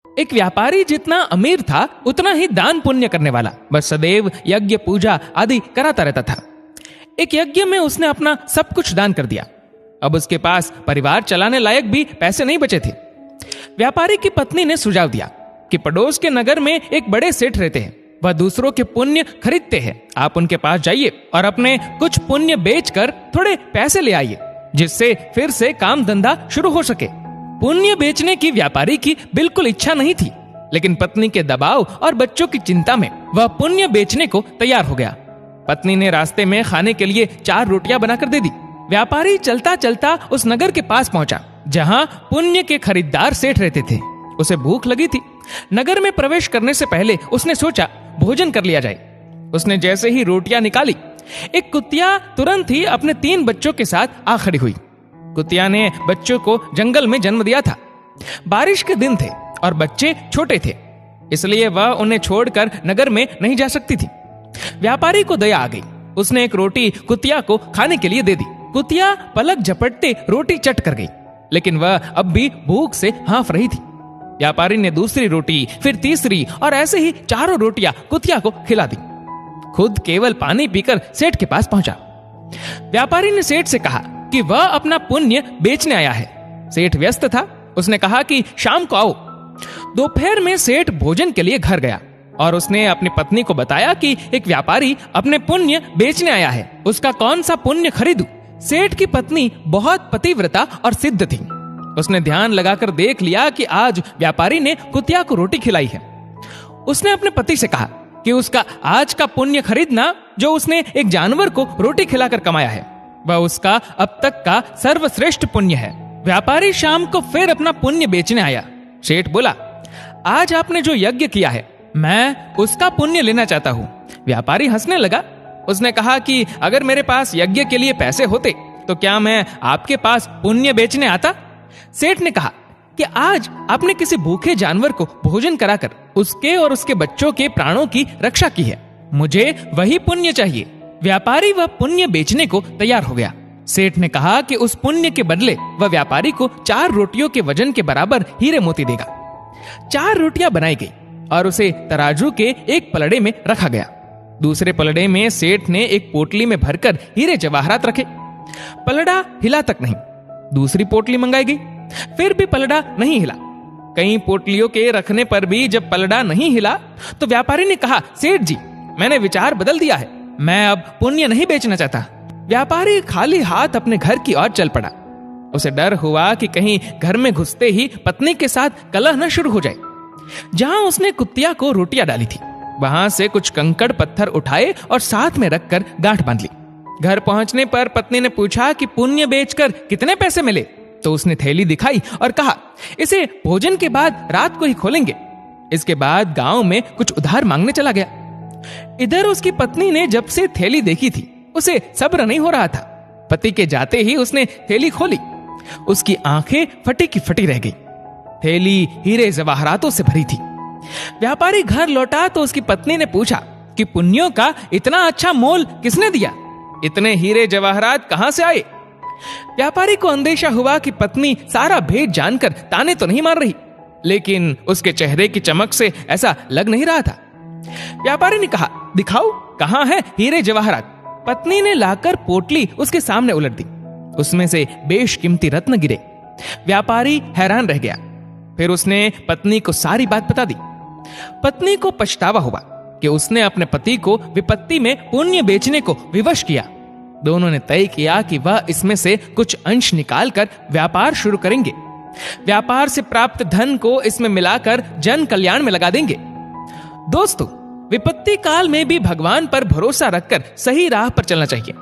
एक व्यापारी जितना अमीर था उतना ही दान पुण्य करने वाला, बस सदैव यज्ञ पूजा आदि कराता रहता था। एक यज्ञ में उसने अपना सब कुछ दान कर दिया। अब उसके पास परिवार चलाने लायक भी पैसे नहीं बचे थे। व्यापारी की पत्नी ने सुझाव दिया कि पड़ोस के नगर में एक बड़े सेठ रहते हैं, वह दूसरों के पुण्य खरीदते हैं। आप उनके पास जाइए और अपने कुछ पुण्य बेचकर थोड़े पैसे ले आइए, जिससे फिर से काम धंधा शुरू हो सके। पुण्य बेचने की व्यापारी की बिल्कुल इच्छा नहीं थी, लेकिन पत्नी के दबाव और बच्चों की चिंता में वह पुण्य बेचने को तैयार हो गया। पत्नी ने रास्ते में खाने के लिए 4 रोटियां बनाकर दे दी। व्यापारी चलता चलता उस नगर के पास पहुंचा जहां पुण्य के खरीदार सेठ रहते थे। उसे भूख लगी थी। नगर में प्रवेश करने से पहले उसने सोचा भोजन कर लिया जाए। उसने जैसे ही रोटियां निकाली, एक कुतिया तुरंत ही अपने 3 बच्चों के साथ आ खड़ी हुई। कुतिया ने बच्चों को जंगल में जन्म दिया था। बारिश के दिन थे और बच्चे छोटे थे, इसलिए वह उन्हें छोड़कर नगर में नहीं जा सकती थी। व्यापारी को दया आ गई। उसने एक रोटी कुतिया को खाने के लिए दे दी। कुतिया पलक झपटते रोटी चट कर गई, लेकिन वह अब भी भूख से हाँफ रही थी। व्यापारी ने दूसरी रोटी, फिर तीसरी और ऐसे ही 4 रोटियां कुतिया को खिला दी। खुद केवल पानी पीकर सेठ के पास पहुंचा। व्यापारी ने सेठ से कहा कि वह अपना पुण्य बेचने आया है। सेठ व्यस्त था। उसने कहा कि शाम को आओ। दोपहर में सेठ भोजन के लिए घर गया और उसने अपनी पत्नी को बताया कि एक व्यापारी अपने पुण्य बेचने आया है, उसका कौन सा पुण्य खरीदूं। सेठ की पत्नी बहुत पतिव्रता और सिद्ध थी। उसने ध्यान लगाकर देख लिया कि आज व्यापारी ने कुतिया को रोटी खिलाई है। उसने अपने पति से कहा कि उसका आज का पुण्य खरीदना जो उसने एक जानवर को रोटी खिलाकर कमाया है, वह उसका अब तक का सर्वश्रेष्ठ पुण्य है। व्यापारी शाम को फिर अपना पुण्य बेचने आया। सेठ बोला, आज आपने जो यज्ञ किया है, मैं उसका पुण्य लेना चाहता हूँ। व्यापारी हंसने लगा। उसने कहा कि अगर मेरे पास यज्ञ के लिए पैसे होते तो क्या मैं आपके पास पुण्य बेचने आता। सेठ ने कहा कि आज आपने किसी भूखे जानवर को भोजन कराकर उसके और उसके बच्चों के प्राणों की रक्षा की है, मुझे वही पुण्य चाहिए। व्यापारी वह पुण्य बेचने को तैयार हो गया। सेठ ने कहा कि उस पुण्य के बदले वह व्यापारी को 4 रोटियों के वजन के बराबर हीरे मोती देगा। 4 रोटियां बनाई गई और उसे तराजू के एक पलड़े में रखा गया। दूसरे पलड़े में सेठ ने एक पोटली में भरकर हीरे जवाहरात रखे। पलड़ा हिला तक नहीं। दूसरी पोटली मंगाई गई, फिर भी पलड़ा नहीं हिला। कई पोटलियों के रखने पर भी जब पलड़ा नहीं हिला तो व्यापारी ने कहा, सेठ जी, मैंने विचार बदल दिया है, मैं अब पुण्य नहीं बेचना चाहता। व्यापारी खाली हाथ अपने घर की ओर चल पड़ा। उसे डर हुआ कि कहीं घर में घुसते ही पत्नी के साथ कलह न शुरू हो जाए। जहां उसने कुतिया को रोटियां डाली थी, वहां से कुछ कंकड़ पत्थर उठाए और साथ में रखकर गांठ बांध ली। घर पहुंचने पर पत्नी ने पूछा कि पुण्य बेचकर कितने पैसे मिले। तो उसने थैली दिखाई और कहा, इसे भोजन के बाद रात को ही खोलेंगे। इसके बाद गांव में कुछ उधार मांगने चला गया। इधर उसकी पत्नी ने जब से थैली देखी थी, उसे सब्र नहीं हो रहा था। पति के जाते ही उसने थैली खोली। उसकी आंखें फटी की फटी रह गई। थैली हीरे जवाहरातों से भरी थी। व्यापारी घर लौटा तो उसकी पत्नी ने पूछा कि पुण्यों का इतना अच्छा मोल किसने दिया, इतने हीरे जवाहरात कहां से आए। व्यापारी को अंदेशा हुआ कि पत्नी सारा भेद जानकर ताने तो नहीं मार रही, लेकिन उसके चेहरे की चमक से ऐसा लग नहीं रहा था। व्यापारी ने कहा, दिखाओ कहां है हीरे जवाहरात। पत्नी ने लाकर पोटली उसके सामने उलट दी। उसमें से बेशकीमती रत्न गिरे। व्यापारी हैरान रह गया। फिर उसने पत्नी को सारी बात बता दी। पत्नी को पछतावा हुआ कि उसने अपने पति को विपत्ति में पुण्य बेचने को विवश किया। दोनों ने तय किया कि वह इसमें से कुछ अंश निकालकर व्यापार शुरू करेंगे। व्यापार से प्राप्त धन को इसमें मिलाकर जन कल्याण में लगा देंगे। दोस्तों, विपत्ति काल में भी भगवान पर भरोसा रखकर सही राह पर चलना चाहिए।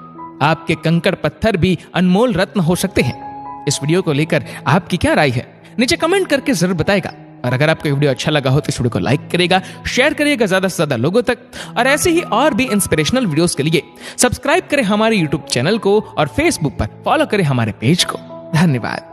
आपके कंकड़ पत्थर भी अनमोल रत्न हो सकते हैं। इस वीडियो को लेकर आपकी क्या राय है, नीचे कमेंट करके जरूर बताएगा। और अगर आपको वीडियो अच्छा लगा हो तो इस वीडियो को लाइक करेगा, शेयर करिएगा ज्यादा से ज्यादा लोगों तक। और ऐसे ही और भी इंस्पिरेशनल वीडियोस के लिए सब्सक्राइब करें हमारे यूट्यूब चैनल को और फेसबुक पर फॉलो करें हमारे पेज को। धन्यवाद।